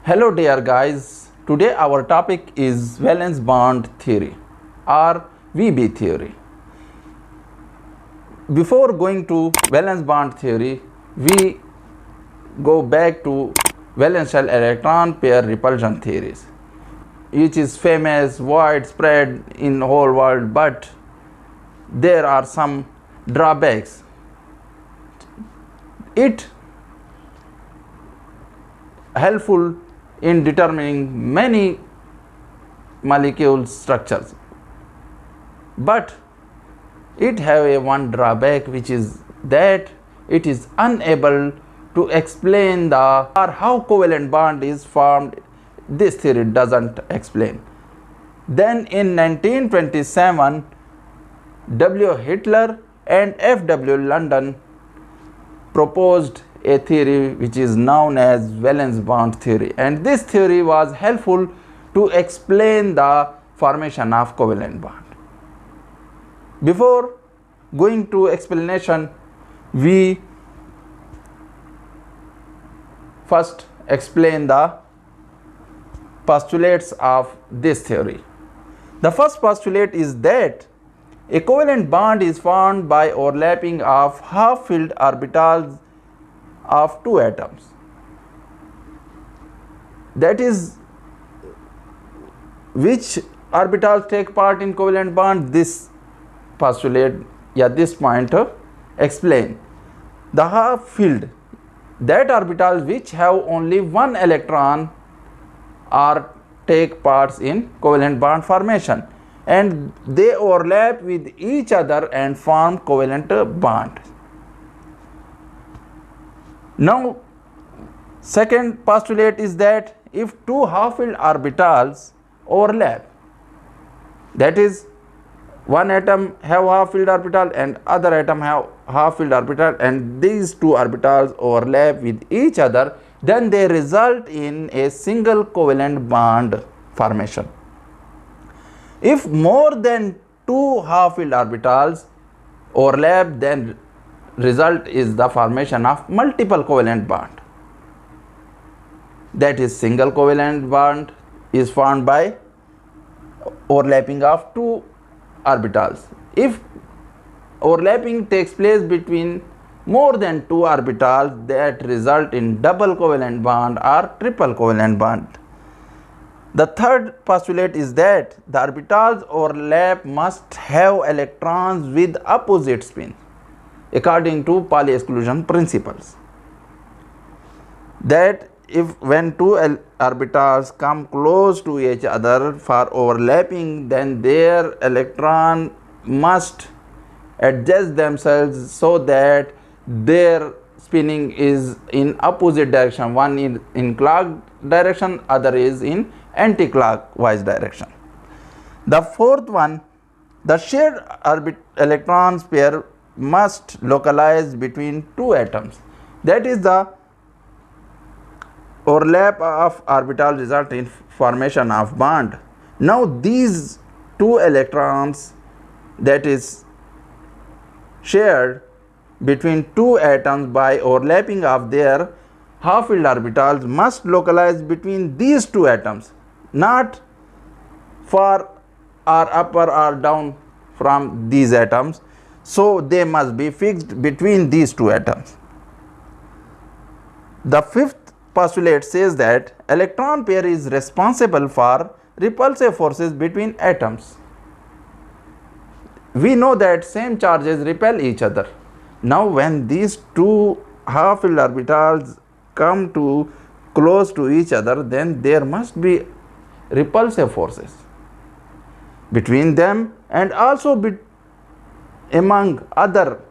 Hello dear guys, today our topic is valence bond theory or VB theory. Before going to valence bond theory, we go back to valence shell electron pair repulsion theories, which is famous, widespread in the whole world, but there are some drawbacks. It helpful in determining many molecule structures, but it have a one drawback, which is that it is unable to explain the or how covalent bond is formed. This theory doesn't explain. Then in 1927, W. Hitler and F. W. London proposed a theory which is known as valence bond theory, and this theory was helpful to explain the formation of covalent bond. Before going to explanation, we first explain the postulates of this theory. The first postulate is that a covalent bond is formed by overlapping of half-filled orbitals of two atoms. That is, which orbitals take part in covalent bond? This postulate, this point explain. The half-filled, that orbitals which have only one electron are take parts in covalent bond formation, and they overlap with each other and form covalent bond. Now, second postulate is that if two half-filled orbitals overlap, that is, one atom have half-filled orbital and other atom have half-filled orbital, and these two orbitals overlap with each other, then they result in a single covalent bond formation. If more than two half-filled orbitals overlap, then result is the formation of multiple covalent bond. That is, single covalent bond is formed by overlapping of two orbitals. If overlapping takes place between more than two orbitals, that result in double covalent bond or triple covalent bond. The third postulate is that the orbitals overlap must have electrons with opposite spin, according to Pauli exclusion principles. That if when two orbitals come close to each other for overlapping, then their electron must adjust themselves so that their spinning is in opposite direction. One is in clock direction, other is in anti-clockwise direction. The fourth one, the shared electrons pair must localize between two atoms. That is, the overlap of orbital result in formation of bond. Now these two electrons, that is shared between two atoms by overlapping of their half-filled orbitals, must localize between these two atoms, not far or upper or down from these atoms. So they must be fixed between these two atoms. The fifth postulate says that electron pair is responsible for repulsive forces between atoms. We know that same charges repel each other. Now when these two half-filled orbitals come to close to each other, then there must be repulsive forces between them and also among other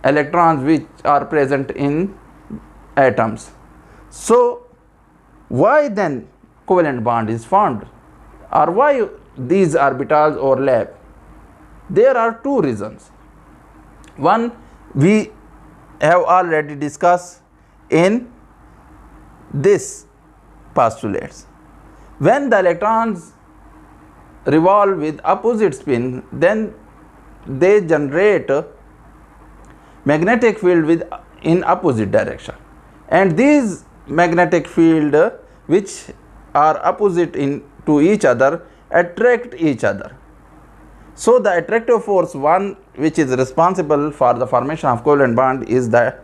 electrons which are present in atoms. So why then covalent bond is formed, or why these orbitals overlap? There are two reasons. One, we have already discussed in this postulates. When the electrons revolve with opposite spin, then they generate magnetic field in opposite direction, and these magnetic field which are opposite to each other attract each other. So the attractive force one which is responsible for the formation of covalent bond is the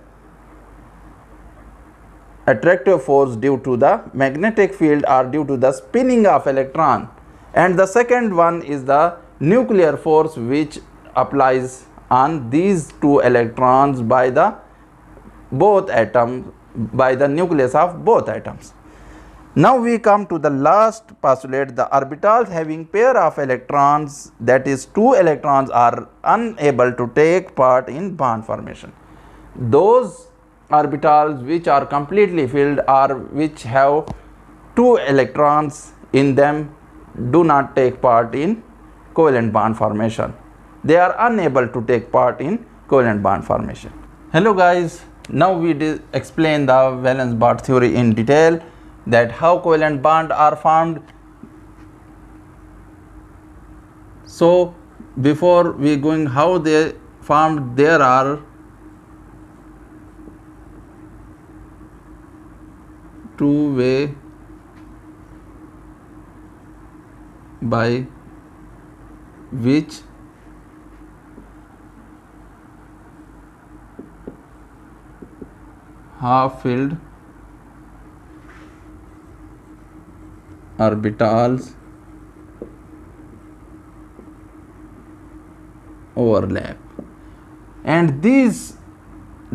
attractive force due to the magnetic field or due to the spinning of electron, and the second one is the nuclear force which applies on these two electrons by the nucleus of both atoms. Now we come to the last postulate. The orbitals having pair of electrons, that is two electrons, are unable to take part in bond formation. Those orbitals which are completely filled or which have two electrons in them do not take part in covalent bond formation. They are unable to take part in covalent bond formation. Hello guys, now we explain the valence bond theory in detail, that how covalent bonds are formed. So before we going how they formed, there are two-way by which half-filled orbitals overlap, and these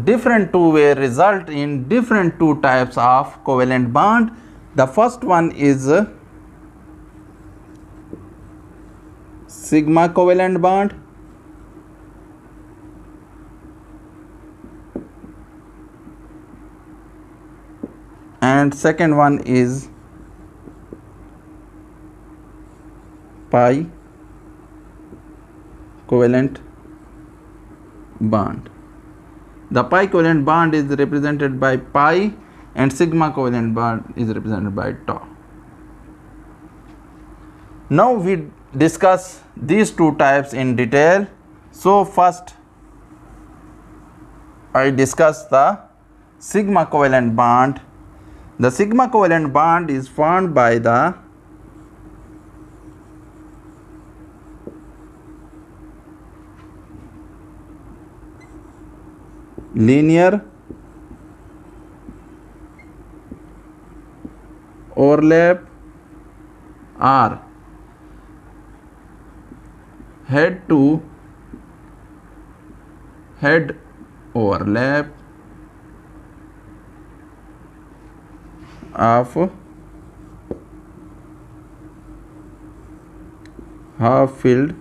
different two-way result in different two types of covalent bond. The first one is sigma covalent bond, and second one is pi covalent bond. The pi covalent bond is represented by pi and sigma covalent bond is represented by tau. Now we discuss these two types in detail. So first I discuss the sigma covalent bond. The sigma covalent bond is formed by the linear overlap or head to head overlap of half-filled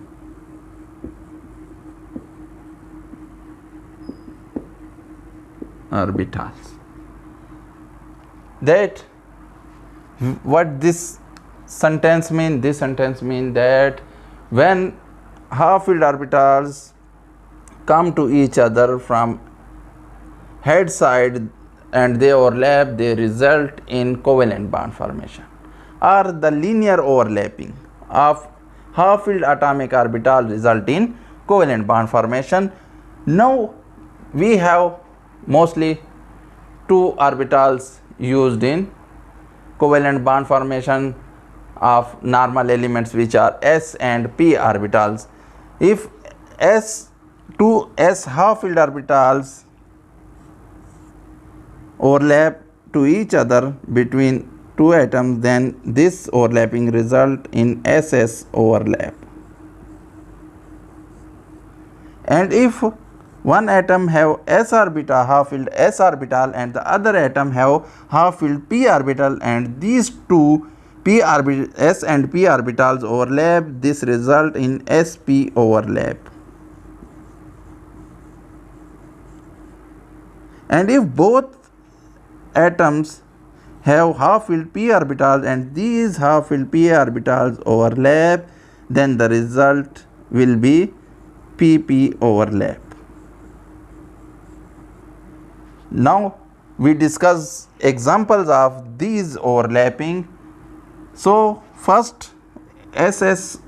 orbitals. That what this sentence mean? This sentence mean that when half-filled orbitals come to each other from head side and they overlap, they result in covalent bond formation, or the linear overlapping of half-filled atomic orbital result in covalent bond formation. Now we have mostly two orbitals used in covalent bond formation of normal elements, which are s and p orbitals. If two s half-filled orbitals overlap to each other between two atoms, then this overlapping result in ss overlap. And if one atom have s orbital, half-filled s orbital, and the other atom have half-filled p orbital, and these two s and p orbitals overlap, this result in sp overlap. And if both atoms have half-filled p orbitals and these half-filled p orbitals overlap, then the result will be pp overlap. Now we discuss examples of these overlapping. So first, ss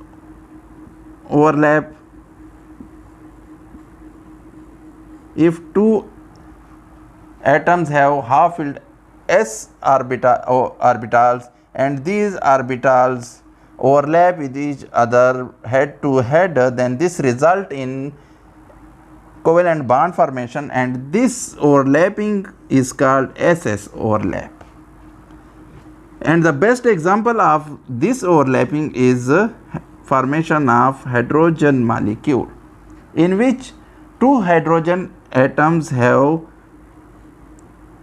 overlap. If two atoms have half-filled s orbitals, and these orbitals overlap with each other head to head, then this result in covalent bond formation, and this overlapping is called SS overlap. And the best example of this overlapping is formation of hydrogen molecule, in which two hydrogen atoms have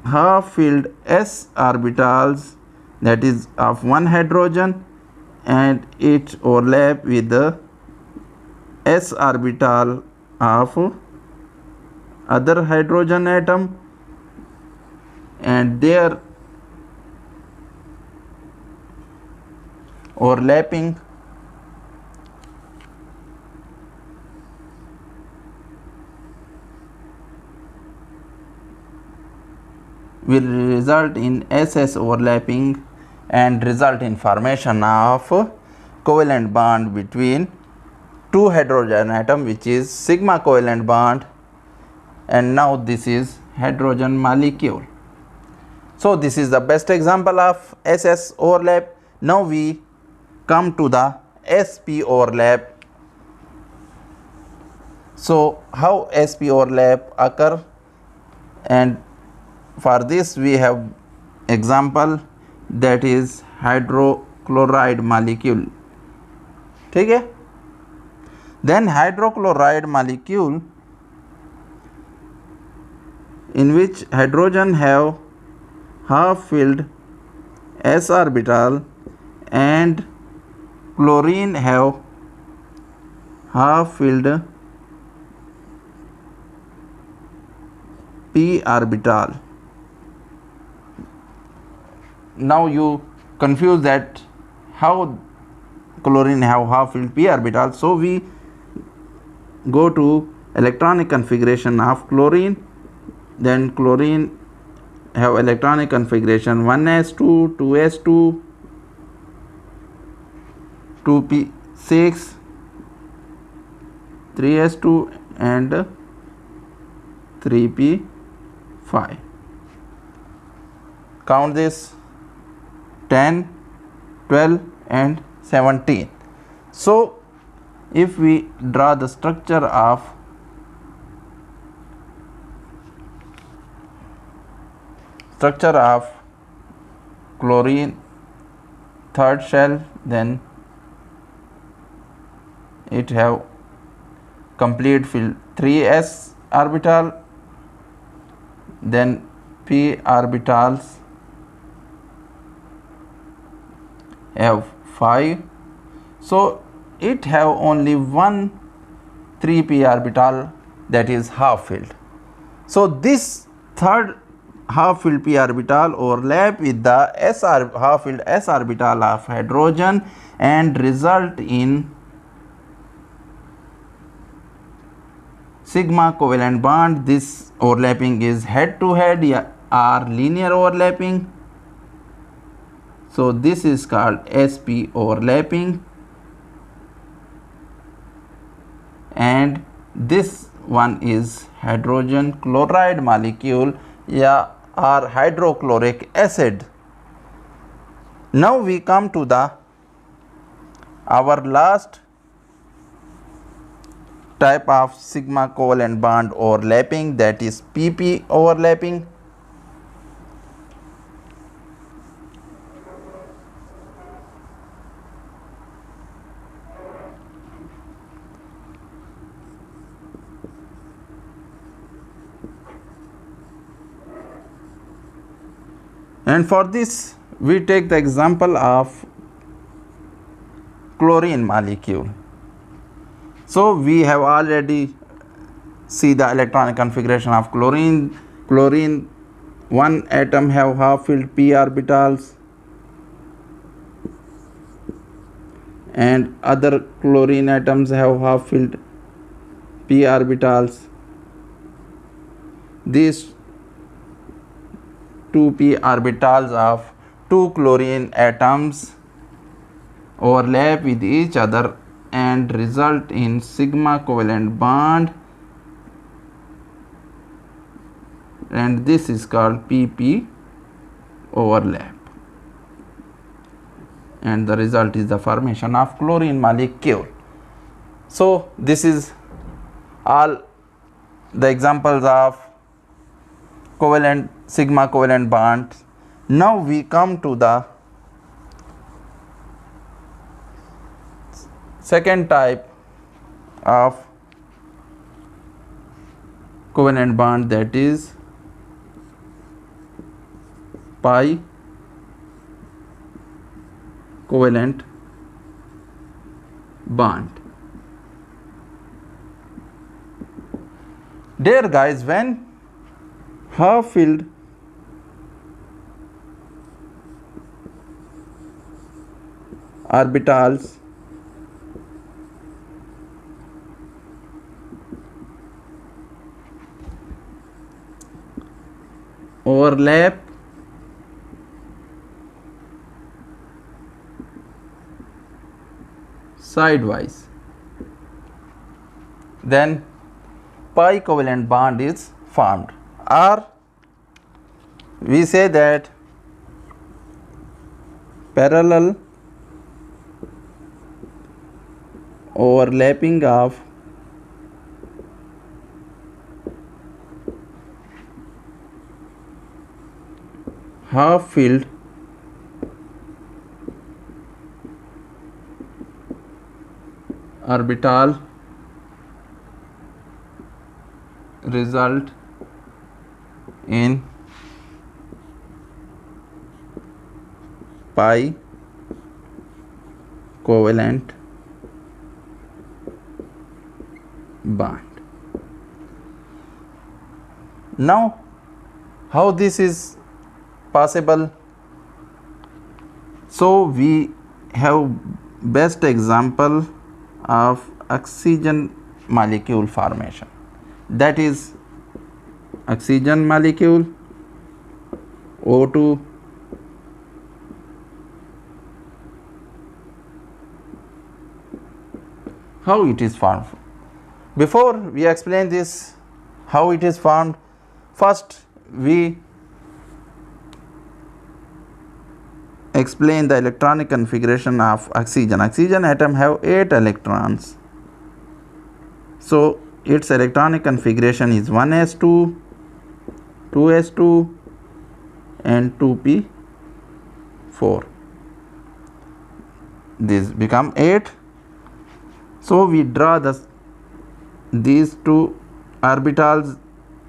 half-filled s orbitals, that is of one hydrogen, and it overlap with the s orbital of other hydrogen atom, and their overlapping will result in SS overlapping and result in formation of covalent bond between two hydrogen atom, which is sigma covalent bond, and now this is hydrogen molecule. So this is the best example of SS overlap. Now we come to the SP overlap. So how SP overlap occur, and for this we have example, that is hydrochloride molecule. ठीक है? Then hydrochloride molecule, in which hydrogen have half filled s orbital and chlorine have half filled p orbital. Now you confuse that how chlorine have half filled p orbital. So we go to electronic configuration of chlorine. Then chlorine have electronic configuration 1s2, 2s2, 2p6, 3s2 and 3p5. Count this: 10, 12 and 17. So if we draw the structure of chlorine third shell, then it have complete fill 3s orbital, then p orbitals have 5. So it have only one 3p orbital, that is half filled. So this third half filled p orbital overlap with the half filled s orbital of hydrogen and result in sigma covalent bond. This overlapping is head to head or linear overlapping. So this is called SP overlapping, and this one is hydrogen chloride molecule or hydrochloric acid. Now we come to our last type of sigma covalent bond overlapping, that is PP overlapping. And for this we take the example of chlorine molecule. So we have already see the electronic configuration of chlorine. Chlorine one atom have half filled p orbitals, and other chlorine atoms have half filled p orbitals. These 2p orbitals of two chlorine atoms overlap with each other and result in sigma covalent bond, and this is called PP overlap, and the result is the formation of chlorine molecule. So this is all the examples of covalent sigma covalent bonds. Now we come to the second type of covalent bond, that is pi covalent bond. Dear guys, when half-filled orbitals overlap sidewise, then pi covalent bond is formed, or we say that parallel overlapping of half-filled orbital result in pi covalent bond. Now, how this is possible? So we have best example of oxygen molecule formation, that is oxygen molecule O2 how it is formed. Before we explain this how it is formed, first we explain the electronic configuration of oxygen. Oxygen atom have 8 electrons, so its electronic configuration is 1s2, 2s2 and 2p4. This become 8. So we draw these two orbitals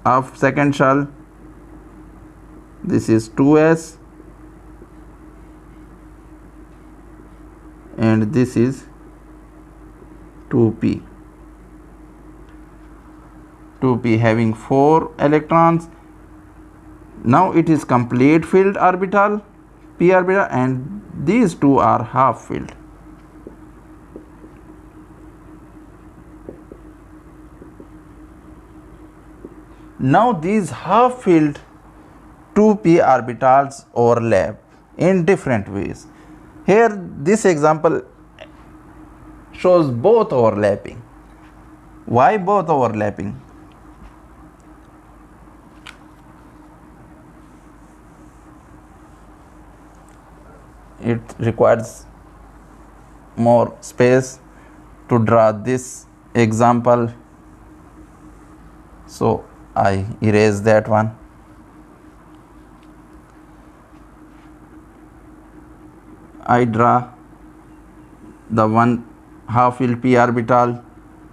of second shell. This is 2s and this is 2p. 2p having 4 electrons. Now it is complete filled orbital, p orbital, and these two are half filled. Now these half filled 2p orbitals overlap in different ways. Here this example shows both overlapping. Why both overlapping? It requires more space to draw this example, so I erase that one. I draw the one half filled p orbital.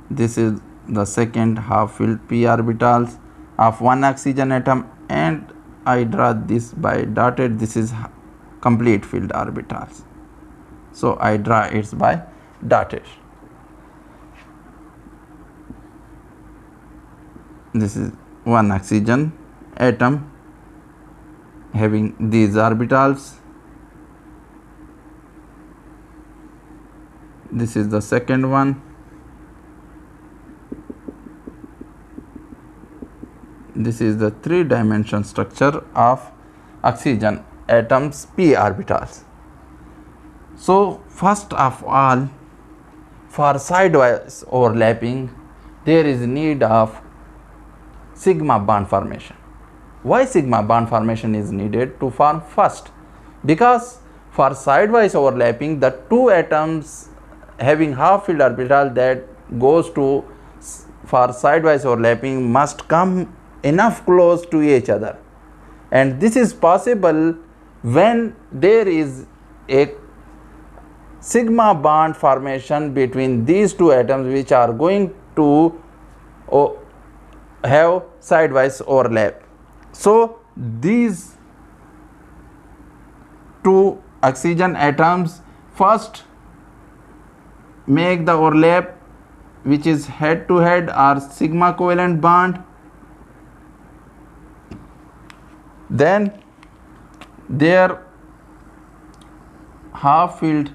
This is the second half filled p orbitals of one oxygen atom, and I draw this by dotted. This is complete filled orbitals, so I draw it by dotted. This is one oxygen atom having these orbitals. This is the second one. This is the 3-dimensional structure of oxygen atoms p orbitals. So first of all, for sidewise overlapping, there is need of sigma bond formation. Why sigma bond formation is needed to form first? Because for sidewise overlapping, the two atoms having half filled orbital that goes to for sidewise overlapping must come enough close to each other, and this is possible when there is a sigma bond formation between these two atoms which are going to have sidewise overlap. So these two oxygen atoms first make the overlap which is head to head or sigma covalent bond, then their half filled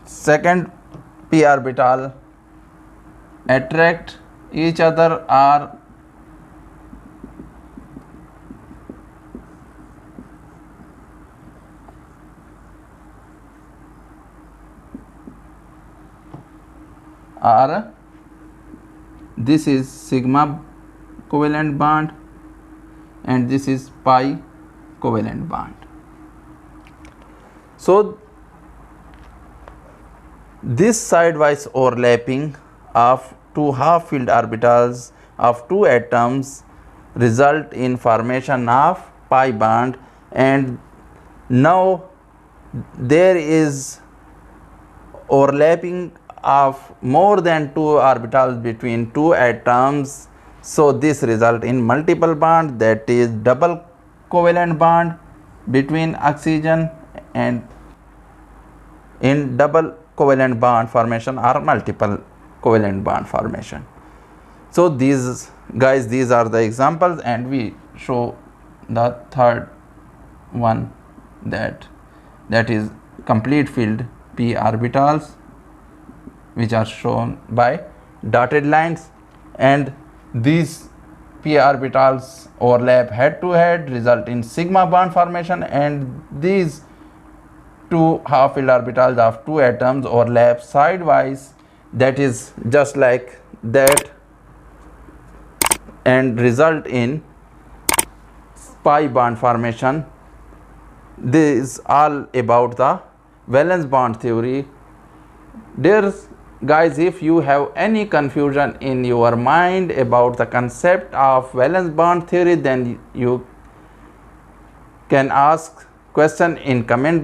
second p orbital attract each other or this is sigma covalent bond and this is pi covalent bond. So this sidewise overlapping of two half filled orbitals of two atoms result in formation of pi bond, and now there is overlapping of more than two orbitals between two atoms. So this result in multiple bond, that is double covalent bond between oxygen, and in double covalent bond formation or multiple covalent bond formation. So these guys, these are the examples, and we show the third one, that is complete filled p orbitals which are shown by dotted lines, and these p orbitals overlap head to head, result in sigma bond formation, and these two half filled orbitals of two atoms overlap sidewise, that is just like that, and result in pi bond formation. This is all about the valence bond theory. Dear guys, if you have any confusion in your mind about the concept of valence bond theory, then you can ask question in comment